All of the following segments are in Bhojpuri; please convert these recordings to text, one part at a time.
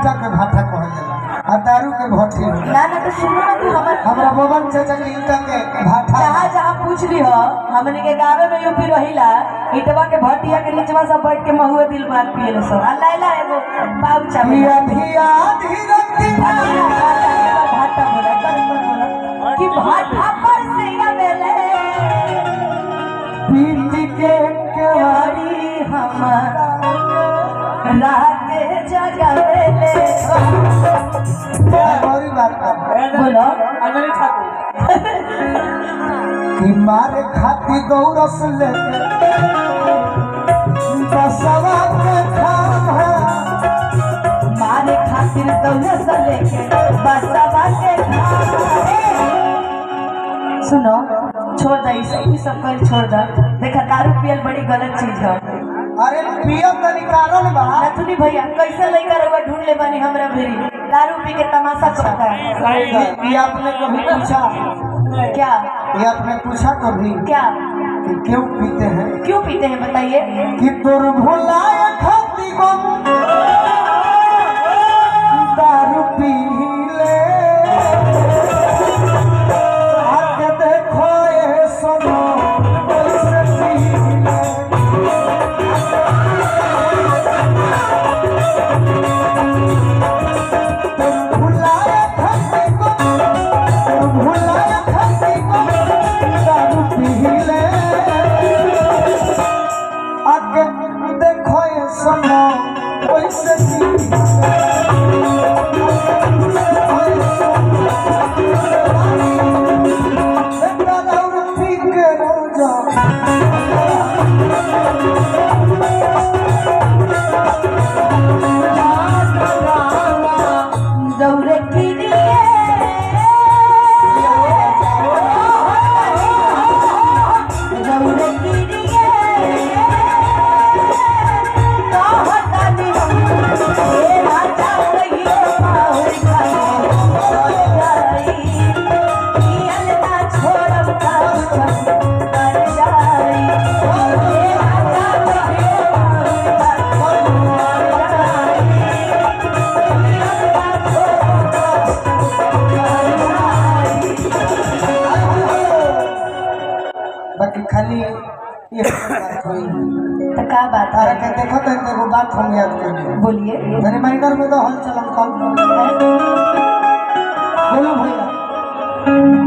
ईटा के भाटा कहल जाला आ दारू के भट्टी ना ना तो सुनो ना तू हमरा बबन चाचा के ईटा के भाटा जहाँ जहाँ पूछ ली हो हमने के गावे में यूपी रहिला ईटवा के भट्टिया के नीचवा सब बैठ के महुआ दिल बात पिए सब अल्लाह ला एगो पाऊ चावल धिया धीरती भाटा बोला कि भाटा पर से आवेले पीटी के केवाड़ी हमारा रात जगावेले और बात बोलो अंजलि ठाकुर कि मारे खाती गौरस लेके बसवा के खाम मारे खातिर दौलत से लेके बसवा के सुनो छोड़ दे ई सब कर छोड़ दे देखा दारू पियल बड़ी गलत चीज है अरे पियो तनी कारण बा नथुनी भैया कैसे लेकर रहुआ ढूंढ ले बनी हमरा भेरी दारू पी के तमाशा करता है ये आपने कभी पूछा क्या ये आपने पूछा कभी क्या कि क्यों पीते हैं क्यों पीते हैं बताइए कि तोर भुलाए खाती गम दारू पी ले आके देखो ये सुनो कैसे पी ले तोर भुलाए खाती गम तोर भुलाए खाती गम दारू पी ले आके देखो ये सुनो कैसे पी दौरे की दौरे की बाकी खाली ये बात हुई तो क्या बात तारा है के देखो तो एगो बात हम याद करी बोलिए रिमाइंडर में तो हल चलन कल बोलो भैया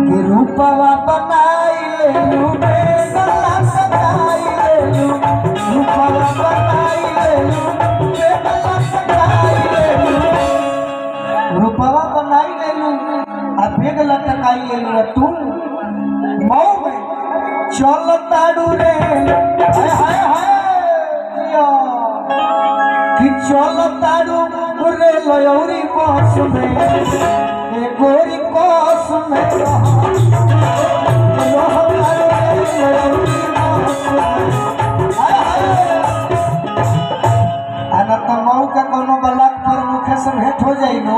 कि रूपवा बनाई ले लू बेगला सजाई ले लू रूपवा बनाई ले लू बेगला सजाई ले लू रूपवा बनाई ले लू आ बेगला टकाई ले लू तू मऊ में चल ताड़ू रे हाय हाय हाय जिया कि चल ताड़ू रे लयौरी बस में ए गोरी कोस में आना तो मऊ का कोनो बलाक पर मुखे से भेंट हो जाई नो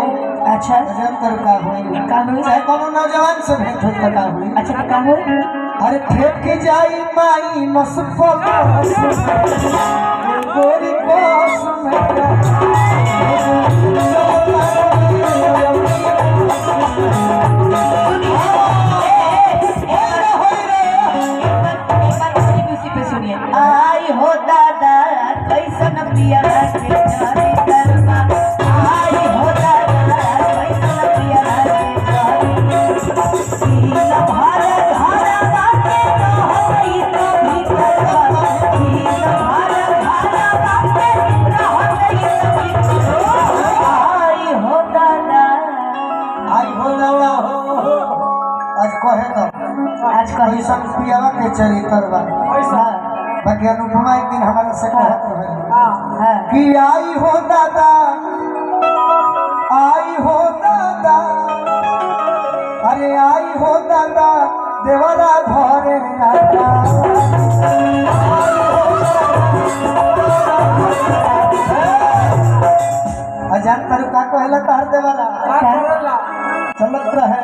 अच्छा जब कर का होई का होई? चाहे कोनो नौजवान से भेंट हो तो का होई अच्छा तो क्या हो अरे ठेक के जाई माई नसफल गोरी कोस में सुनिए आई हो दादा कैसन पिया के जारी करना आई हो दादा कैसन पिया के जारी नीला भारत धारा बाटे रहई तो भीतर नीला भारत धारा बाटे रहई तो भीतर आई हो दादा हो आज कहे तो आज कहीं कैसन पियावा के चरित्र बा बाकी अनुपमा एक दिन हमारे से कहत रहे कि आई हो दादा अरे आई हो दादा देवरा घरे आता अजान करू का कहला तार देवरा चलत रहे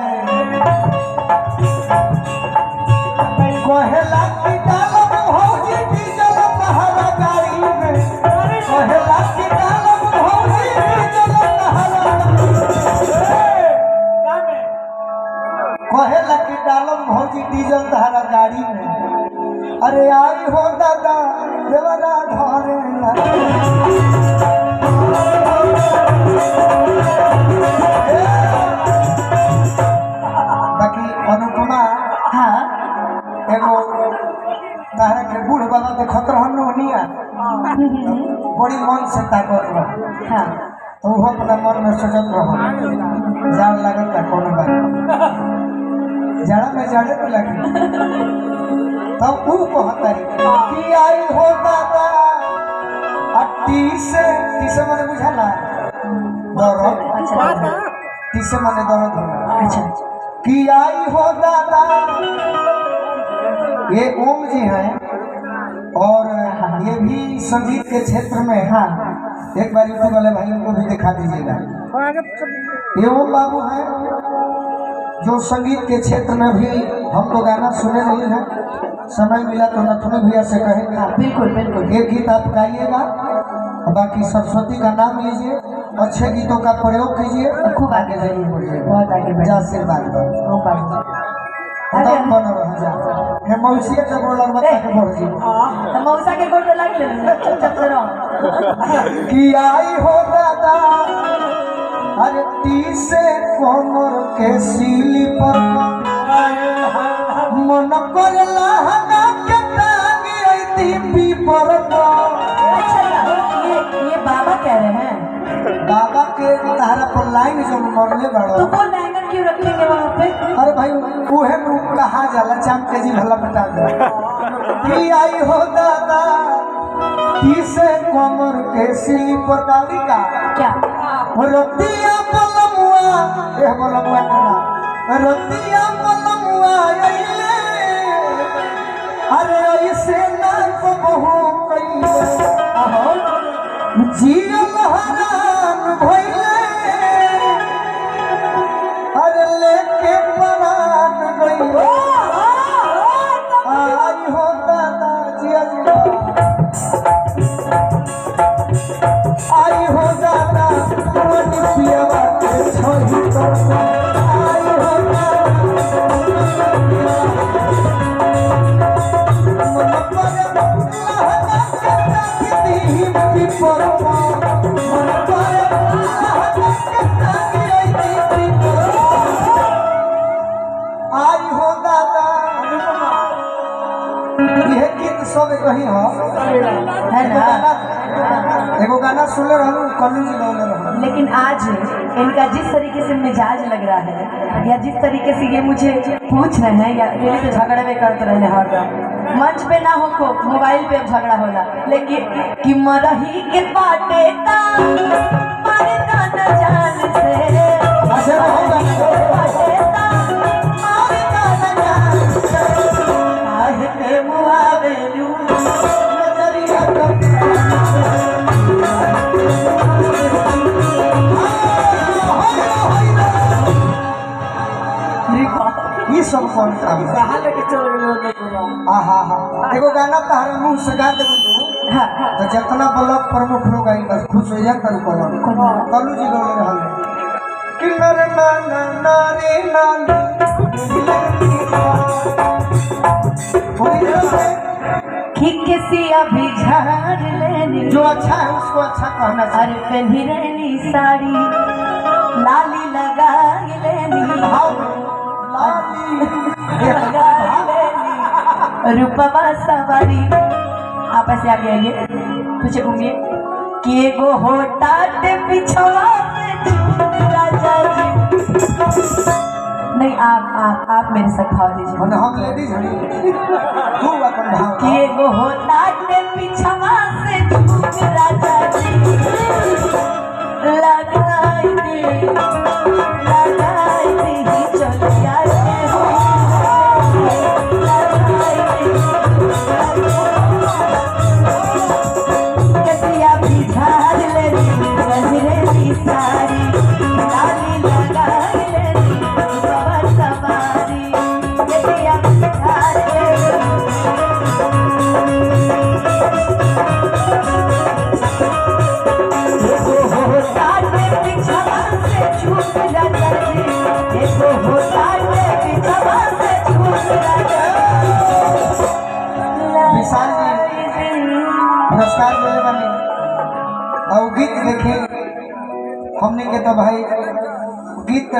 कहला कि डालब भौजी डीजल तहरा गाड़ी में कहला कि डालब भौजी डीजल तहरा हो दादा देवरा धरे बाकी अनुपमा हाँ एगो तारा के बूढ़ बाबा देखत रहन ओनिया बड़ी मन से ताकत रह हाँ तो वो अपना मन में सोचत रह जान लगत है कोनो बात जाड़ा में जाड़े तो लगी तब वो कहता है कि आई हो दादा तीसे मने बुझाला दरद तीसे मने दरद अच्छा कि आई हो दादा ये ओम जी हैं और ये भी संगीत के क्षेत्र में हाँ एक बार यूट्यूब वाले भाइयों को भी दिखा दीजिएगा ये ओम बाबू हैं जो संगीत के क्षेत्र में भी हम लोग गाना सुने नहीं हैं समय मिला तो नथुनी भैया से कहेंगे बिल्कुल बिल्कुल एक गीत आप गाइएगा बाकी सरस्वती का नाम लीजिए अच्छे गीतों का प्रयोग कीजिए खूब आगे जरूर बढ़िएगा बहुत आगे बढ़िए। जा आशीर्वाद दो अरे दम बन रह जा हे मौसिया के बोल बता के बढ़ जी तो मौसा के गोड़ लग ले चुप रहो कि आई हो दादा अरे तीसे कोमर के सीली पर मन करला हगा के टांगी आई दीपी पर अच्छा ये बाबा कह रहे हैं बाबा के तारा पर लाइन जो मरले बड़ो तो वो लहंगा क्यों रखेंगे वहाँ पे अरे भाई उहे नु कहा जाला चाम के जी भला बता दे कि आई हो दादा तीसे कोमर के सीली पर डाली का क्या रतिया बलमुआ ए बलमुआ ना रतिया बलमुआ आइले अरे ऐसे ना को बहु कइले अहो जीवन हरान भइले अरे लेके परान गइले आई हो दादा जिया आई हो दादा मन पियवा के छोड़ी तो आई हो मन पर लहका के ताकती हिम्मती पर मन पर लहका के ताकती पर आई हो दादा यह गीत सब कहीं हो है ना एगो गाना सुनले रहूं कल्लू जी गौले रहूं लेकिन आज इनका जिस तरीके से मिजाज लग रहा है या जिस तरीके से ये मुझे पूछ रहे हैं या मेरे से झगड़े में करते रहे हरदम मंच पे ना हो को मोबाइल पे झगड़ा होला लेकिन कि मरही के बाटे ता मारे दाना जान से अच्छा होगा बाटे ता मारे दाना जान से आहे पे मुआवेलू नजरिया का ये सब कौन काम है कहाँ लेके चल गए आहा हा एगो गाना तहरे मुंह से गा देबो तू हाँ तो जितना ब्लॉक प्रमुख लोग आई बस खुश हो जा करू कल्लू जी गौले रहले कि नर ना ना ना रे ना किसी अभी झाड़ लेनी जो अच्छा है उसको अच्छा कहना अरे पहनी रहनी साड़ी लाली लगा लेनी लाली लगा लेनी रूपवा सवारी आप ऐसे आगे आइए पीछे घूमिए कि एगो होटा ते पिछवा से झूठ राजा जी नहीं आप मेरे साथ भाव दीजिए मन हम लेडीज हनी तू अपन भाव कि एगो होटा ते पिछवा से झूठ राजा जी लगाई दी चलिया कसिया भी झाड़ लेनी गजरे सारी लाली लगा लेनी बाबा सवारी कसिया भी झाड़ लेनी और गीत देखे हमने के तो भाई गीत